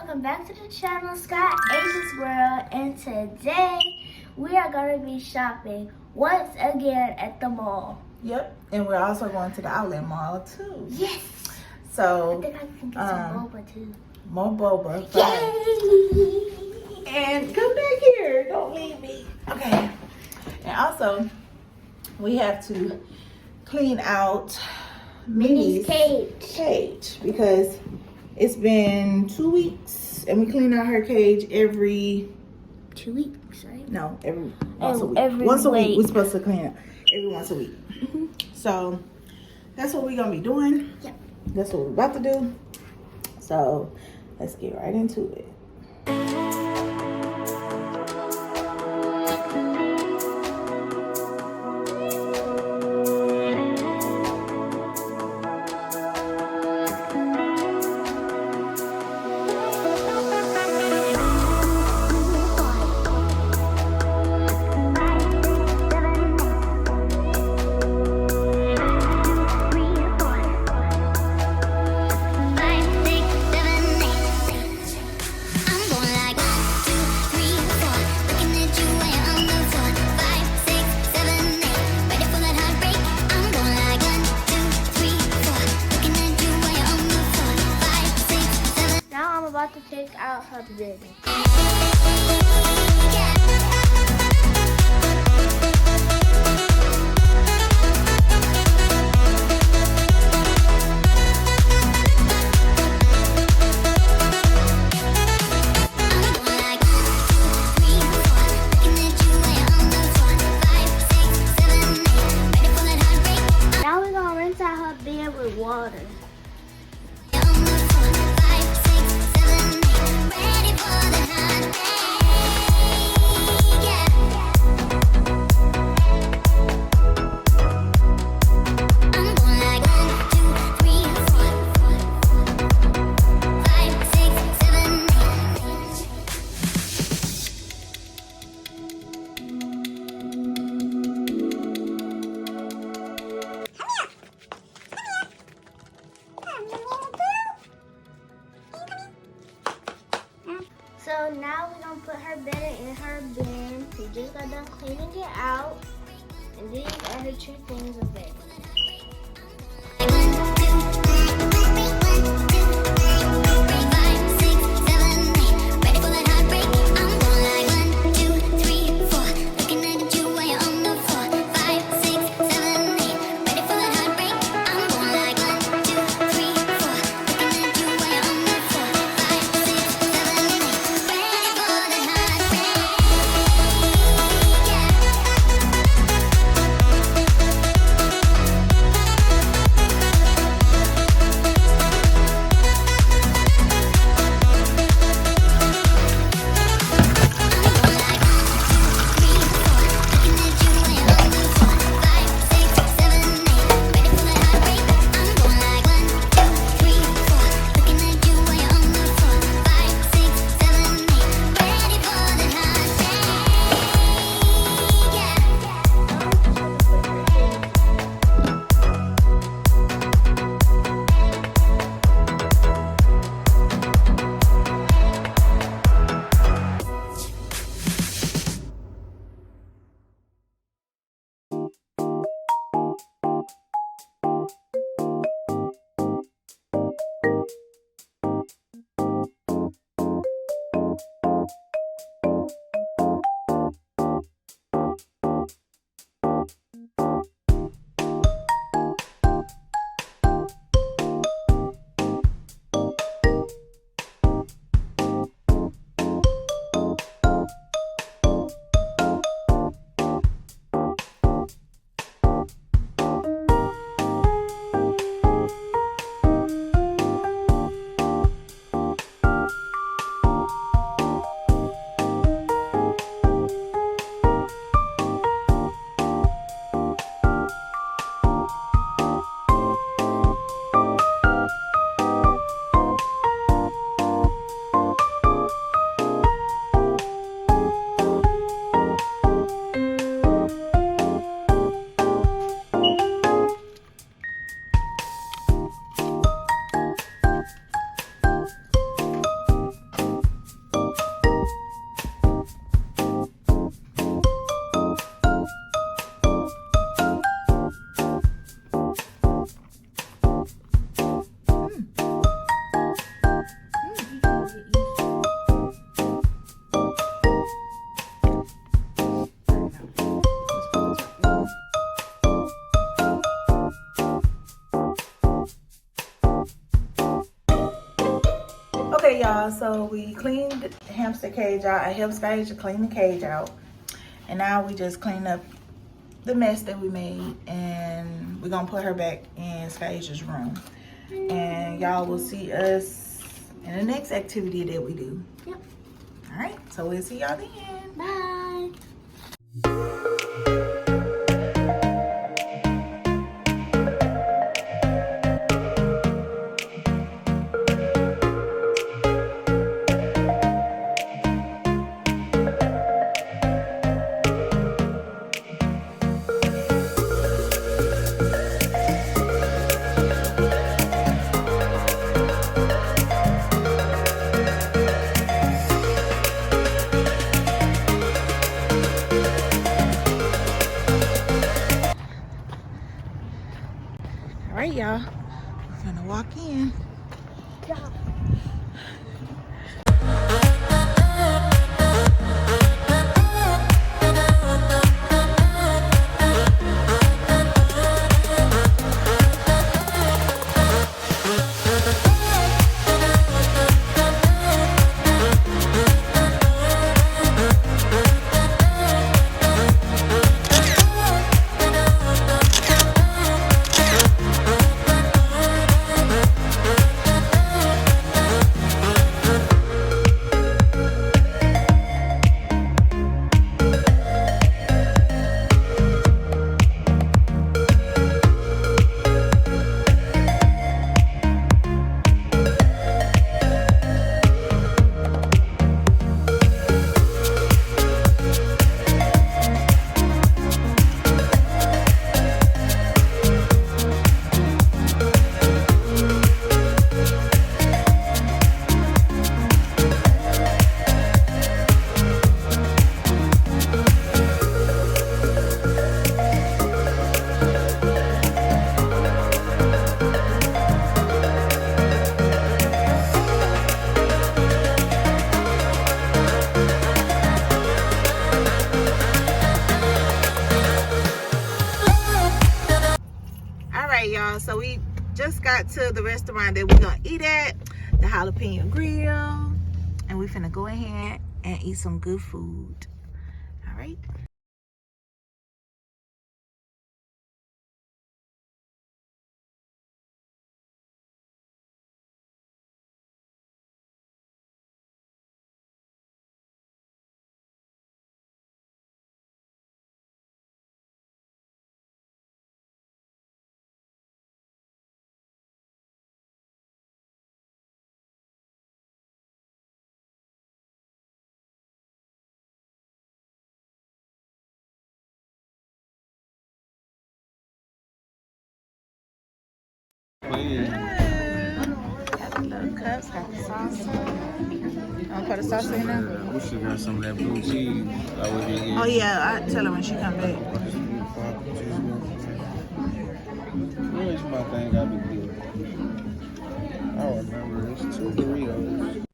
welcome back to the channel, Sky Ages World, and today we are going to be shopping once again at the mall. Yep, and we're also going to the outlet mall too. Yes! So, I think I can get some boba too. More boba. Yay! And come back here, don't leave me. Okay. And also, we have to clean out Minnie's cage because it's been 2 weeks and we clean out her cage every 2 weeks, right? No, every once a week. Every once a week. week. We're supposed to clean it every once a week. So that's what we're gonna be doing. Yep. That's what we're about to do. So let's get right into it. About to take out her baby. Now we're gonna rinse out her bed with water. So now we're gonna put her bedding in her bin. We just got done cleaning it out. And these are her 2 things of bedding. Okay, y'all, so we cleaned the hamster cage out. I helped Skysia clean the cage out. And now we just cleaned up the mess that we made. And we're gonna put her back in Skysia's room. And y'all will see us in the next activity that we do. Yep. All right, so we'll see y'all then. Bye. All right, y'all, we're gonna walk in. Y'all, so we just got to the restaurant that we're gonna eat at, the Jalapeno Grill, and we finna go in here and eat some good food. All right. Got the little cups, got the salsa. I'll put the salsa in there. I wish you got some of that blue cheese. Oh yeah, I tell her when she come back. Where's my thing? I'll be good. I remember it's 2 Doritos.